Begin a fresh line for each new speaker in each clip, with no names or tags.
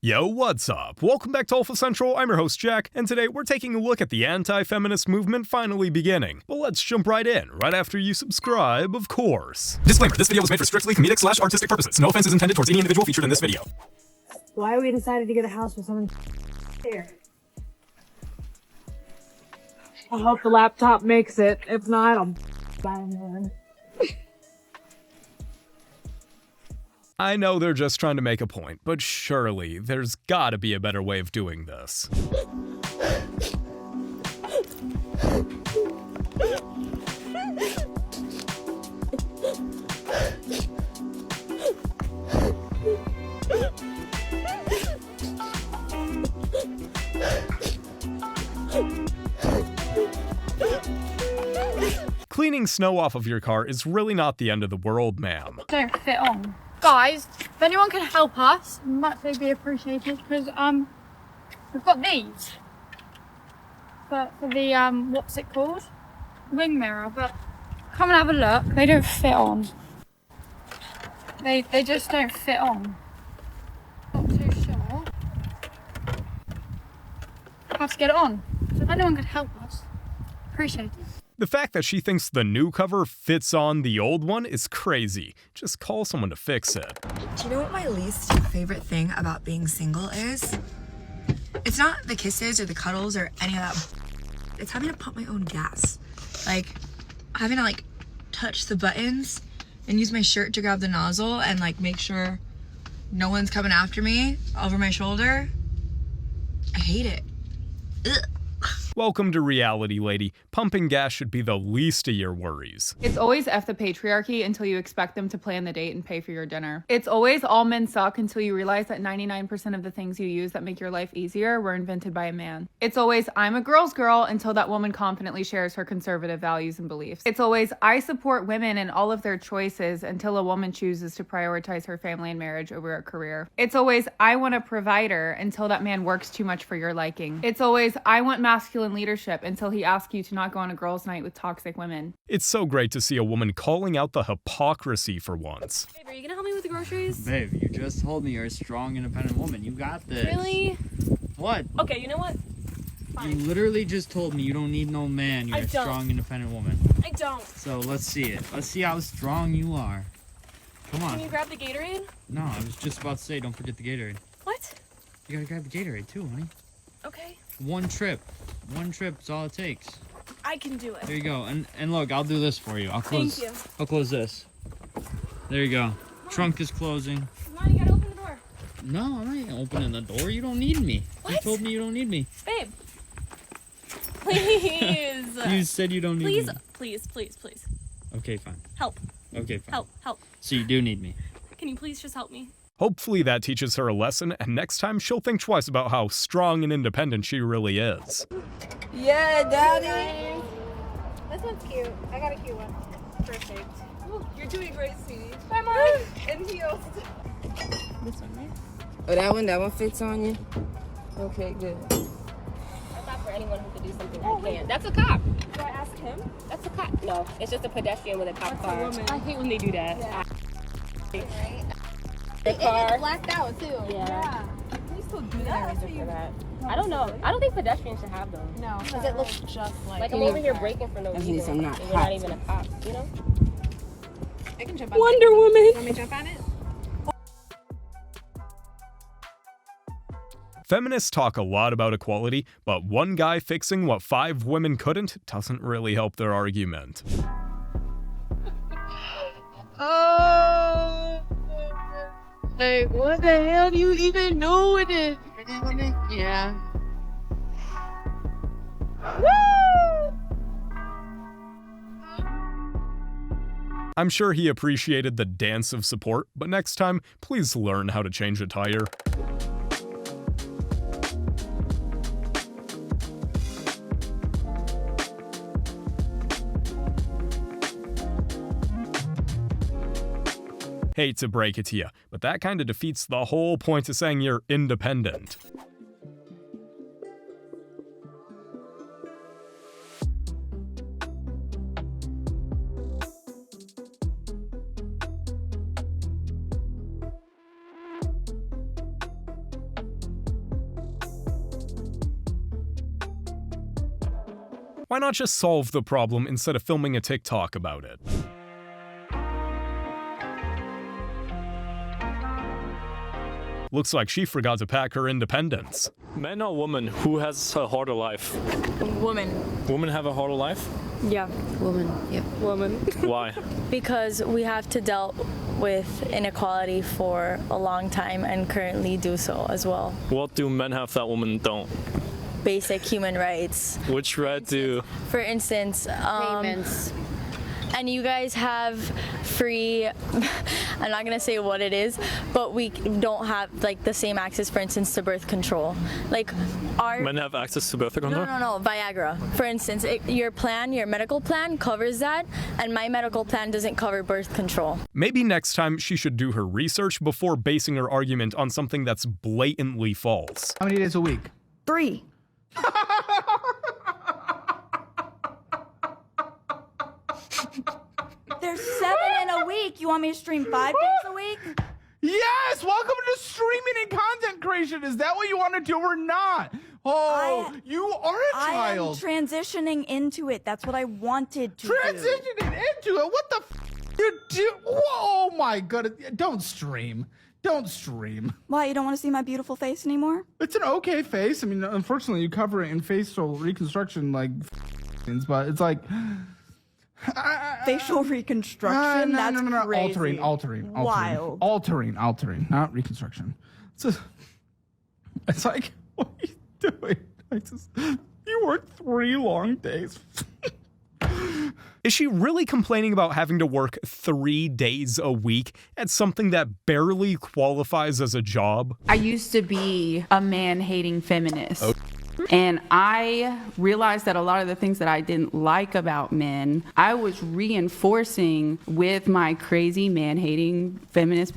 Yo, what's up? Welcome back to Alpha Central, I'm your host Jack, and today we're taking a look at the anti-feminist movement finally beginning. But let's jump right in, right after you subscribe, of course. Disclaimer, this video was made for strictly comedic/artistic purposes. No offense is intended towards any individual featured in this video.
Why we decided to get a house with someone here. I hope the laptop makes it. If not, I'll buy a new one.
I know they're just trying to make a point, but surely there's gotta be a better way of doing this. Cleaning snow off of your car is really not the end of the world, ma'am.
Don't fit on. Guys, if anyone can help us, muchly be appreciated, because we've got these. But for the what's it called? Wing mirror, but come and have a look. They don't fit on. They just don't fit on. Not too sure. Have to get it on. So if anyone could help us, appreciate it.
The fact that she thinks the new cover fits on the old one is crazy. Just call someone to fix it.
Do you know what my least favorite thing about being single is? It's not the kisses or the cuddles or any of that. It's having to pump my own gas. Like, having to touch the buttons and use my shirt to grab the nozzle and make sure no one's coming after me over my shoulder. I hate it. Ugh.
Welcome to reality, lady. Pumping gas should be the least of your worries.
It's always F the patriarchy until you expect them to plan the date and pay for your dinner. It's always all men suck until you realize that 99% of the things you use that make your life easier were invented by a man. It's always I'm a girl's girl until that woman confidently shares her conservative values and beliefs. It's always I support women in all of their choices until a woman chooses to prioritize her family and marriage over a career. It's always I want a provider until that man works too much for your liking. It's always I want masculine leadership until he asks you to not go on a girls' night with toxic women.
It's so great to see a woman calling out the hypocrisy for once.
Babe, are you gonna help me with the groceries?
Babe, you just told me you're a strong, independent woman. You got this.
Really?
What?
Okay, you know what? Fine.
You literally just told me you don't need no man. You're a strong, independent woman.
I don't.
So let's see it. Let's see how strong you are. Come on.
Can you grab the Gatorade?
No, I was just about to say, don't forget the Gatorade.
What?
You gotta grab the Gatorade too, honey.
Okay.
One trip is all it takes.
I can do it.
There you go. And look, I'll do this for you. I'll close.
Thank you.
I'll close this. There you go. Trunk is closing.
Come on, you gotta open the door.
No, I'm not opening the door. You don't need me.
What?
You told me you don't need me.
Babe. Please.
You said you don't need me.
Please.
Okay, fine.
Help.
Okay, fine.
Help.
So you do need me.
Can you please just help me?
Hopefully that teaches her a lesson, and next time she'll think twice about how strong and independent she really is.
Yeah, Daddy.
This one's cute. I got a cute one.
Perfect.
Ooh, you're doing great, sweetie.
Bye, Mom.
And heels.
This one, right?
Oh, that one fits on you? Okay, good.
That's not for anyone who could do something I can't. That's a cop.
Do I ask him?
That's a cop. No, it's just a pedestrian with a cop
That's
car.
a woman.
I hate when they do that.
Yeah.
The car.
Blacked out, too.
Yeah.
They still do
There's
that.
a reason for that. I don't know. I don't think pedestrians should have them.
No.
Because it looks just
Like I'm over here breaking for no
At
reason.
least I'm not
and you're
hot.
not even a cop, you know?
I can jump on
Wonder
it.
Woman.
You want me to jump on it?
Feminists talk a lot about equality, but one guy fixing what 5 women couldn't doesn't really help their argument.
Oh, like what the hell do you even know with it? Yeah.
I'm sure he appreciated the dance of support, but next time, please learn how to change a tire. Hate to break it to you, but that kinda defeats the whole point of saying you're independent. Why not just solve the problem instead of filming a TikTok about it? Looks like she forgot to pack her independence.
Man or woman, who has a harder life?
Woman.
Women have a harder life?
Yeah. Woman. Yep. Woman.
Why?
Because we have to deal with inequality for a long time and currently do so as well.
What do men have that women don't?
Basic human rights.
Which right do?
For instance,
Payments.
and you guys have free, I'm not gonna say what it is, but we don't have like the same access, for instance, to birth control. Like our
Men have access to birth control?
No, Viagra. For instance, your medical plan covers that, and my medical plan doesn't cover birth control.
Maybe next time she should do her research before basing her argument on something that's blatantly false.
How many days a week?
3.
There's 7 in a week. You want me to stream 5 days a week?
Yes! Welcome to streaming and content creation. Is that what you want to do or not? Oh, you are a child.
I am transitioning into it. That's what I wanted to do.
Transitioning into it? What the you do? Oh my god. Don't stream. Don't stream.
Why, you don't want to see my beautiful face anymore?
It's an okay face. I mean, unfortunately, you cover it in facial reconstruction like but it's like...
Facial reconstruction?
No,
That's crazy.
Altering.
Wild.
Altering, not reconstruction. It's like, what are you doing? You worked 3 long days.
Is she really complaining about having to work 3 days a week at something that barely qualifies as a job?
I used to be a man-hating feminist. And I realized that a lot of the things that I didn't like about men, I was reinforcing with my crazy man-hating feminist.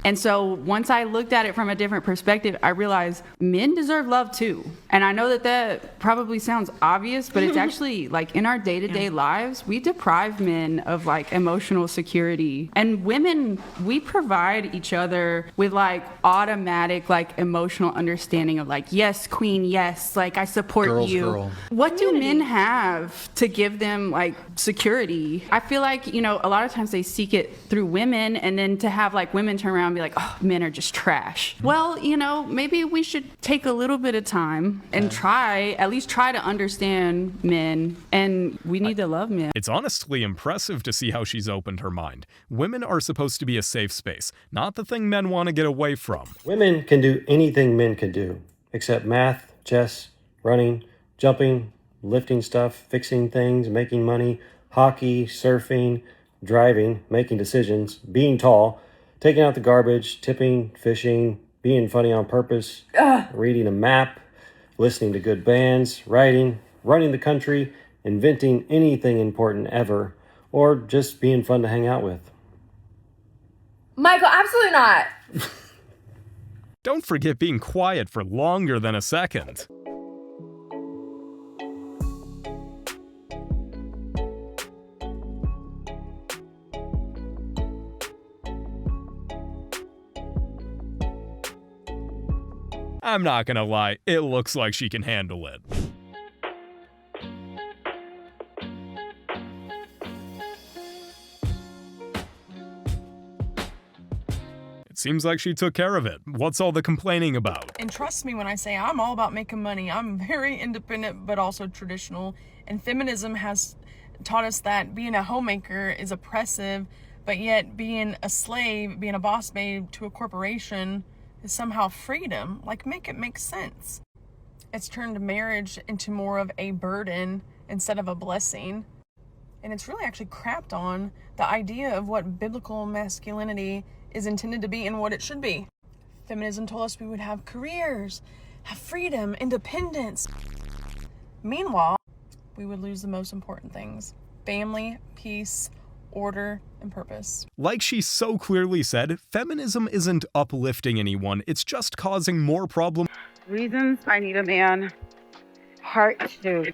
And so once I looked at it from a different perspective, I realized men deserve love too. And I know that that probably sounds obvious, but it's actually like in our day-to-day lives, we deprive men of like emotional security. And women, we provide each other with like automatic like emotional understanding of like, yes, queen, yes, like I support you.
Girl.
What do men have to give them like security? I feel like, you know, a lot of times they seek it through women, and then to have like women turn around and be like, oh, men are just trash. Well, you know, maybe we should take a little bit of time and at least try to understand men, and we need to love men.
It's honestly impressive to see how she's opened her mind. Women are supposed to be a safe space, not the thing men want to get away from.
Women can do anything men can do, except math, chess, running, jumping, lifting stuff, fixing things, making money, hockey, surfing, driving, making decisions, being tall, taking out the garbage, tipping, fishing, being funny on purpose, reading a map, listening to good bands, writing, running the country, inventing anything important ever, or just being fun to hang out with.
Michael, absolutely not.
Don't forget being quiet for longer than a second. I'm not gonna lie, it looks like she can handle it. It seems like she took care of it. What's all the complaining about?
And trust me when I say I'm all about making money. I'm very independent, but also traditional. And feminism has taught us that being a homemaker is oppressive, but yet being a slave, being a boss babe to a corporation is somehow freedom. Like, make it make sense. It's turned marriage into more of a burden instead of a blessing. And it's really actually crapped on the idea of what biblical masculinity is intended to be and what it should be. Feminism told us we would have careers, have freedom, independence. Meanwhile, we would lose the most important things: family, peace, order, and purpose.
Like she so clearly said, feminism isn't uplifting anyone, it's just causing more problems.
Reasons I need a man. Part 2.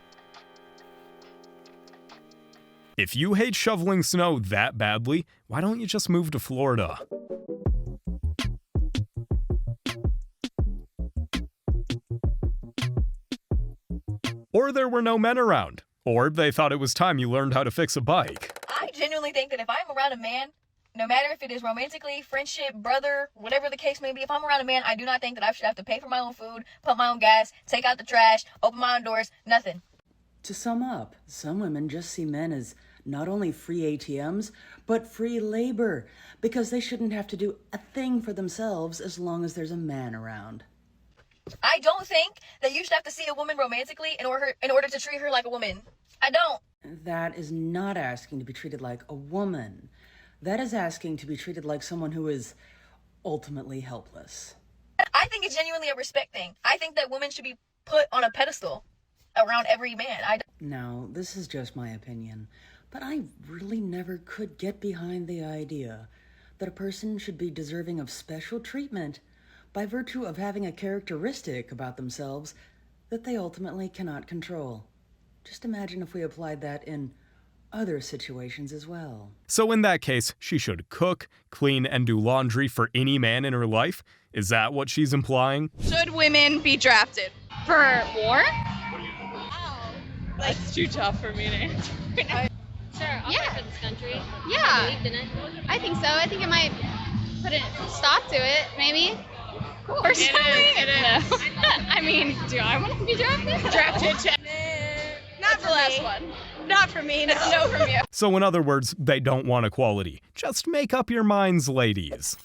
If you hate shoveling snow that badly, why don't you just move to Florida? Or there were no men around. Or they thought it was time you learned how to fix a bike.
I genuinely think that if I'm around a man, no matter if it is romantically, friendship, brother, whatever the case may be, if I'm around a man, I do not think that I should have to pay for my own food, put my own gas, take out the trash, open my own doors, nothing.
To sum up, some women just see men as not only free ATMs, but free labor, because they shouldn't have to do a thing for themselves as long as there's a man around.
I don't think that you should have to see a woman romantically in order to treat her like a woman. I don't.
That is not asking to be treated like a woman. That is asking to be treated like someone who is ultimately helpless.
I think it's genuinely a respect thing. I think that women should be put on a pedestal around every man.
Now, this is just my opinion, but I really never could get behind the idea that a person should be deserving of special treatment by virtue of having a characteristic about themselves that they ultimately cannot control. Just imagine if we applied that in other situations as well.
So in that case, she should cook, clean, and do laundry for any man in her life? Is that what she's implying?
Should women be drafted?
For war?
That's too tough for me to answer.
Sure, I'll fight for this country.
Yeah.
I believed in it.
I think so. I think it might put a stop to it, maybe. Personally,
It is.
I mean, do I want to be drafted?
Drafted. Not the last one. Not for me. No, no from you.
So in other words, they don't want equality. Just make up your minds, ladies.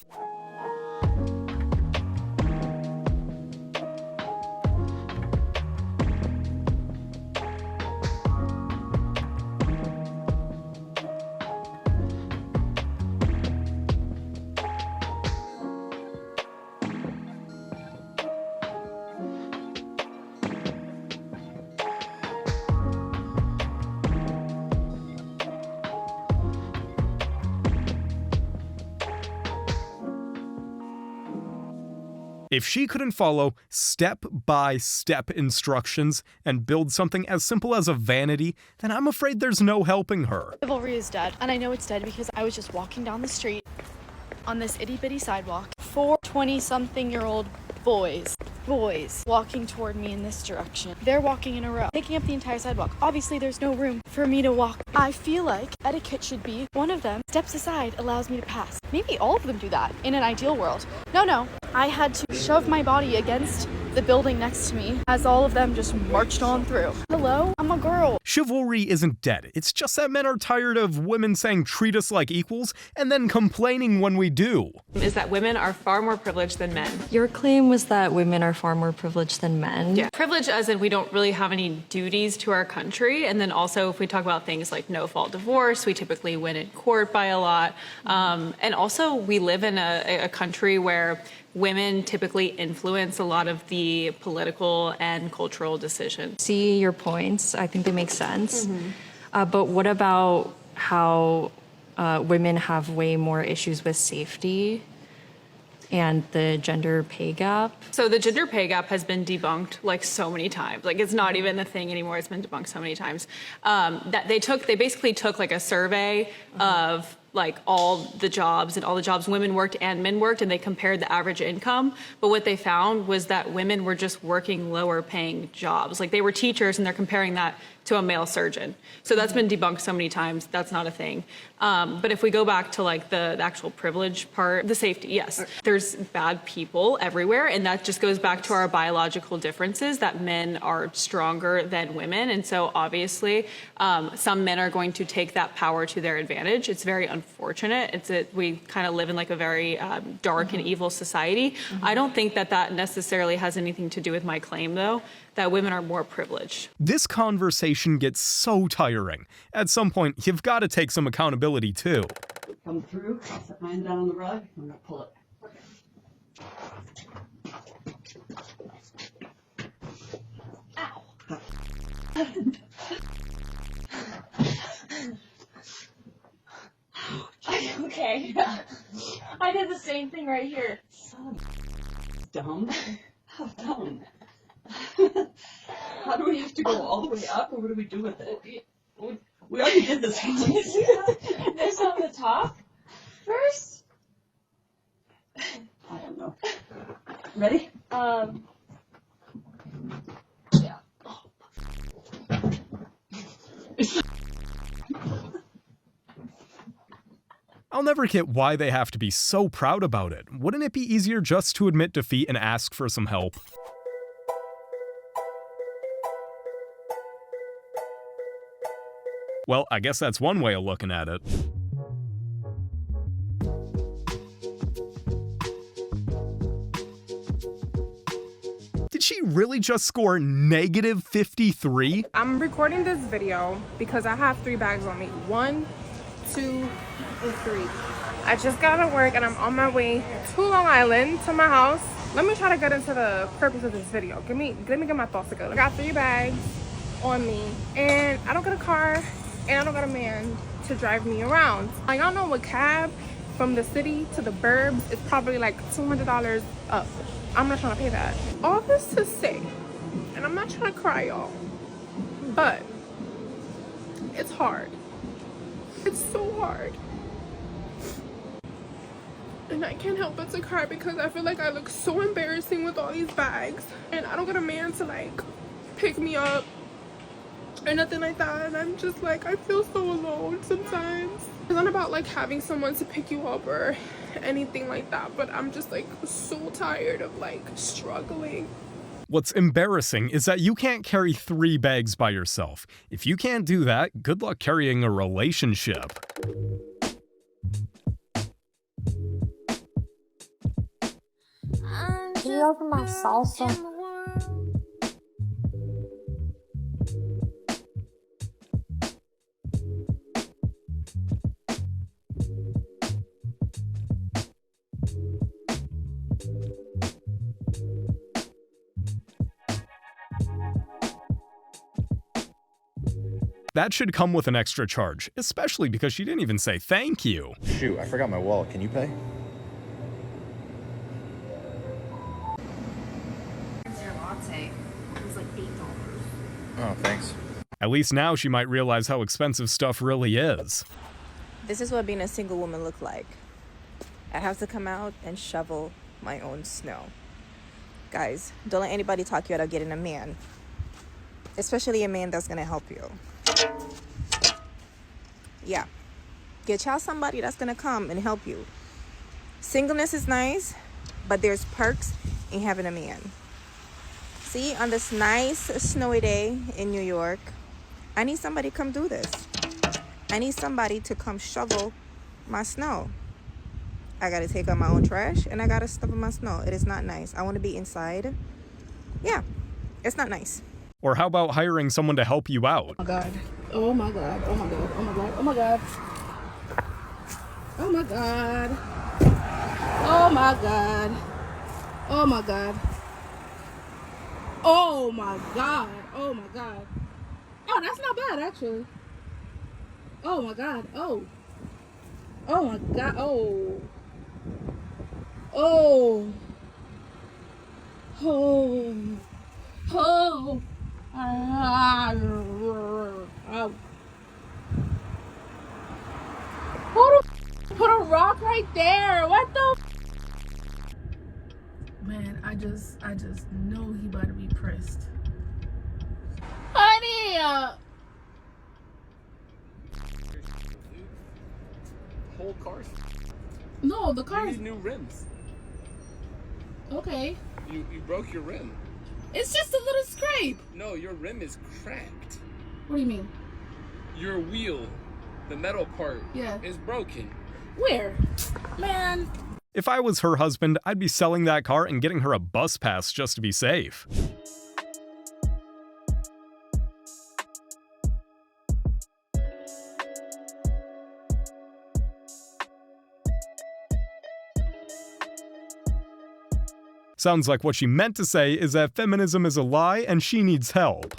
If she couldn't follow step-by-step instructions and build something as simple as a vanity, then I'm afraid there's no helping her.
Chivalry is dead, and I know it's dead because I was just walking down the street on this itty-bitty sidewalk. 4 20-something-year-old boys walking toward me in this direction. They're walking in a row, taking up the entire sidewalk. Obviously, there's no room for me to walk. I feel like etiquette should be one of them steps aside, allows me to pass. Maybe all of them do that in an ideal world. No, I had to shove my body against the building next to me as all of them just marched on through. Hello? I'm a girl.
Chivalry isn't dead. It's just that men are tired of women saying treat us like equals and then complaining when we do.
Is that women are far more privileged than men.
Your claim was that women are far more privileged than men.
Yeah. Privilege as in we don't really have any duties to our country. And then also if we talk about things like no-fault divorce, we typically win in court by a lot. And also we live in a country where women typically influence a lot of the political and cultural decisions.
See your points. I think they make sense. But what about how women have way more issues with safety and the gender pay gap?
So the gender pay gap has been debunked like so many times. Like it's not even a thing anymore. It's been debunked so many times. That they basically took like a survey of like all the jobs women worked and men worked, and they compared the average income. But what they found was that women were just working lower paying jobs. Like they were teachers and they're comparing that to a male surgeon. So that's been debunked so many times. That's not a thing. But if we go back to like the actual privilege part, the safety, yes, there's bad people everywhere. And that just goes back to our biological differences that men are stronger than women. And so obviously some men are going to take that power to their advantage. It's very unfortunate. We kind of live in like a very dark and evil society. I don't think that necessarily has anything to do with my claim though, that women are more privileged.
This conversation gets so tiring. At some point, you've got to take some accountability too.
Come through, I'll set mine down on the rug, I'm gonna pull it.
Okay. I did the same thing right here.
Dumb. How dumb. How do we have to go all the way up, or what do we do with it? We already did this one.
This on the top first?
I don't know. Ready?
Yeah.
I'll never get why they have to be so proud about it. Wouldn't it be easier just to admit defeat and ask for some help? Well, I guess that's one way of looking at it. Did she really just score negative 53?
I'm recording this video because I have 3 bags on me. 1, 2, and 3. I just got out of work and I'm on my way to Long Island to my house. Let me try to get into the purpose of this video. Let me get my thoughts together. I got 3 bags on me and I don't got a car and I don't got a man to drive me around. Y'all know a cab from the city to the burbs is probably like $200 up. I'm not trying to pay that. All this to say, and I'm not trying to cry, y'all, but it's hard. It's so hard. And I can't help but to cry because I feel like I look so embarrassing with all these bags. And I don't got a man to like pick me up or nothing like that. And I'm just like, I feel so alone sometimes. It's not about like having someone to pick you up or anything like that, but I'm just like so tired of like struggling.
What's embarrassing is that you can't carry 3 bags by yourself. If you can't do that, good luck carrying a relationship.
Can you open my salsa?
That should come with an extra charge, especially because she didn't even say thank you.
Shoot, I forgot my wallet. Can you pay?
Your latte was like $8.
Oh, thanks.
At least now she might realize how expensive stuff really is.
This is what being a single woman look like. I have to come out and shovel my own snow. Guys, don't let anybody talk you out of getting a man. Especially a man that's gonna help you. Yeah, get y'all somebody that's gonna come and help you. Singleness is nice, but there's perks in having a man. See, on this nice snowy day in New York, I need somebody to come do this. I need somebody to come shovel my snow. I gotta take out my own trash and I gotta stuff in my snow. It is not nice. I want to be inside. Yeah, it's not nice.
Or how about hiring someone to help you out?
Oh my god. Oh my god. Oh my god. Oh my god. Oh my god. Oh my god. Oh my god. Oh my god. Oh my god. Oh my god. Oh, that's not bad actually. Oh my god. Oh. Oh my god. Oh. Oh. Oh. Oh. Put a rock right there. What the? Man, I just know he better be pressed. Honey.
Whole car.
No, the car.
You need new rims.
Okay.
You broke your rim.
It's just a little scrape.
No, your rim is cracked.
What do you mean?
Your wheel, the metal part,
yeah,
is broken.
Where? Man.
If I was her husband, I'd be selling that car and getting her a bus pass just to be safe. Sounds like what she meant to say is that feminism is a lie and she needs help.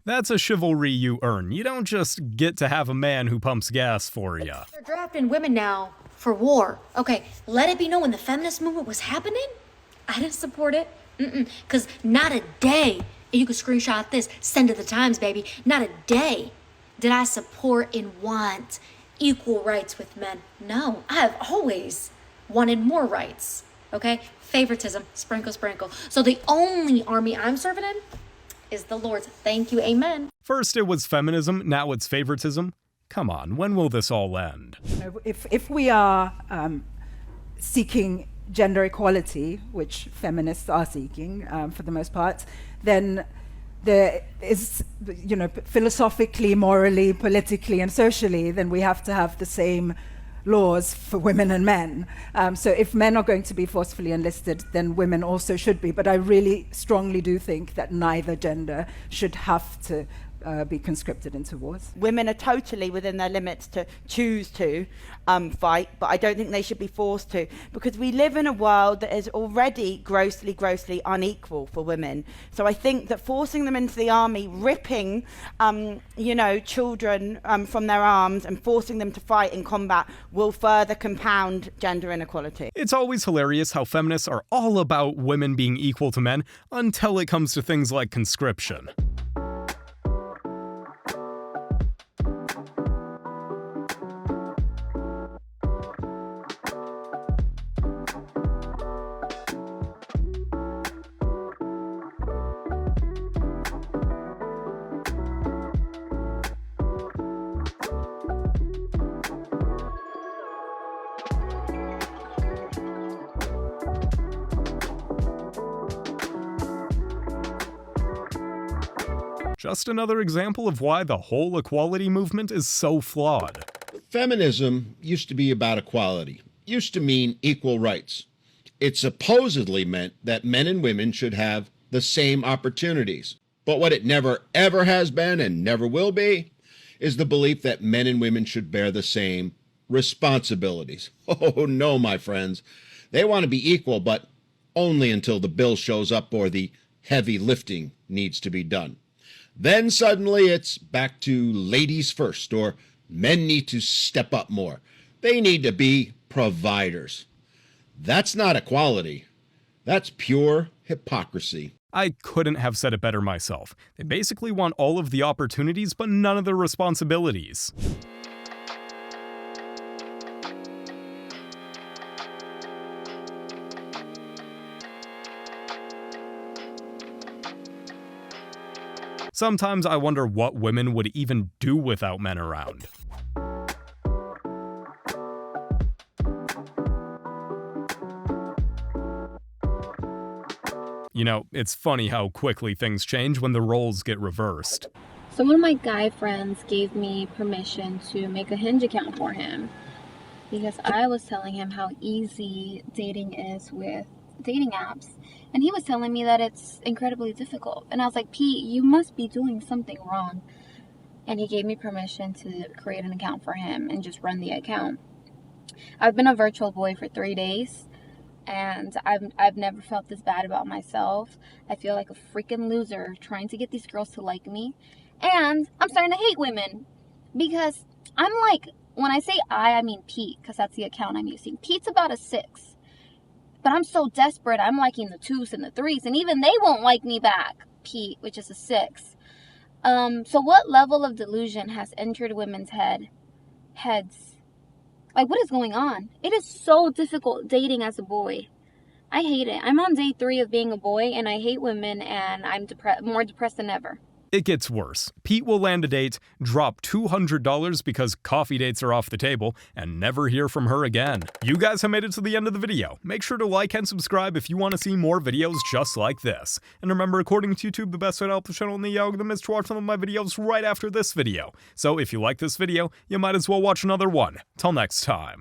That's a chivalry you earn. You don't just get to have a man who pumps gas for you.
They're drafting women now for war. Okay, let it be known when the feminist movement was happening, I didn't support it. Because not a day, and you can screenshot this, send to the Times, baby, not a day did I support and want equal rights with men. No, I have always wanted more rights. Okay? Favoritism, sprinkle, sprinkle. So the only army I'm serving in is the Lord's. Thank you, amen.
First it was feminism, now it's favoritism. Come on, when will this all end?
If we are seeking gender equality, which feminists are seeking for the most part, then there is, philosophically, morally, politically, and socially, then we have to have the same laws for women and men. So if men are going to be forcefully enlisted, then women also should be. But I really strongly do think that neither gender should have to be conscripted into wars.
Women are totally within their limits to choose to fight, but I don't think they should be forced to, because we live in a world that is already grossly, grossly unequal for women. So I think that forcing them into the army, ripping, children from their arms and forcing them to fight in combat will further compound gender inequality.
It's always hilarious how feminists are all about women being equal to men until it comes to things like conscription. Just another example of why the whole equality movement is so flawed.
Feminism used to be about equality, used to mean equal rights. It supposedly meant that men and women should have the same opportunities. But what it never ever has been and never will be is the belief that men and women should bear the same responsibilities. Oh no, my friends. They want to be equal, but only until the bill shows up or the heavy lifting needs to be done. Then suddenly it's back to ladies first, or men need to step up more. They need to be providers. That's not equality. That's pure hypocrisy.
I couldn't have said it better myself. They basically want all of the opportunities, but none of the responsibilities. Sometimes I wonder what women would even do without men around. It's funny how quickly things change when the roles get reversed.
So one of my guy friends gave me permission to make a Hinge account for him because I was telling him how easy dating is with dating apps, and he was telling me that it's incredibly difficult, and I was like, Pete, you must be doing something wrong. And he gave me permission to create an account for him and just run the account. I've been a virtual boy for 3 days, and I've never felt this bad about myself. I feel like a freaking loser trying to get these girls to like me, and I'm starting to hate women because I'm like, when I say I mean Pete, because that's the account I'm using. Pete's about a 6. But I'm so desperate, I'm liking the 2s and the 3s, and even they won't like me back, Pete, which is a 6. So what level of delusion has entered women's heads? Like, what is going on? It is so difficult dating as a boy. I hate it. I'm on day 3 of being a boy, and I hate women, and I'm more depressed than ever.
It gets worse. Pete will land a date, drop $200 because coffee dates are off the table, and never hear from her again. You guys have made it to the end of the video. Make sure to like and subscribe if you want to see more videos just like this. And remember, according to YouTube, the best way to help the channel in the algorithm is to watch some of my videos right after this video. So if you like this video, you might as well watch another one. Till next time.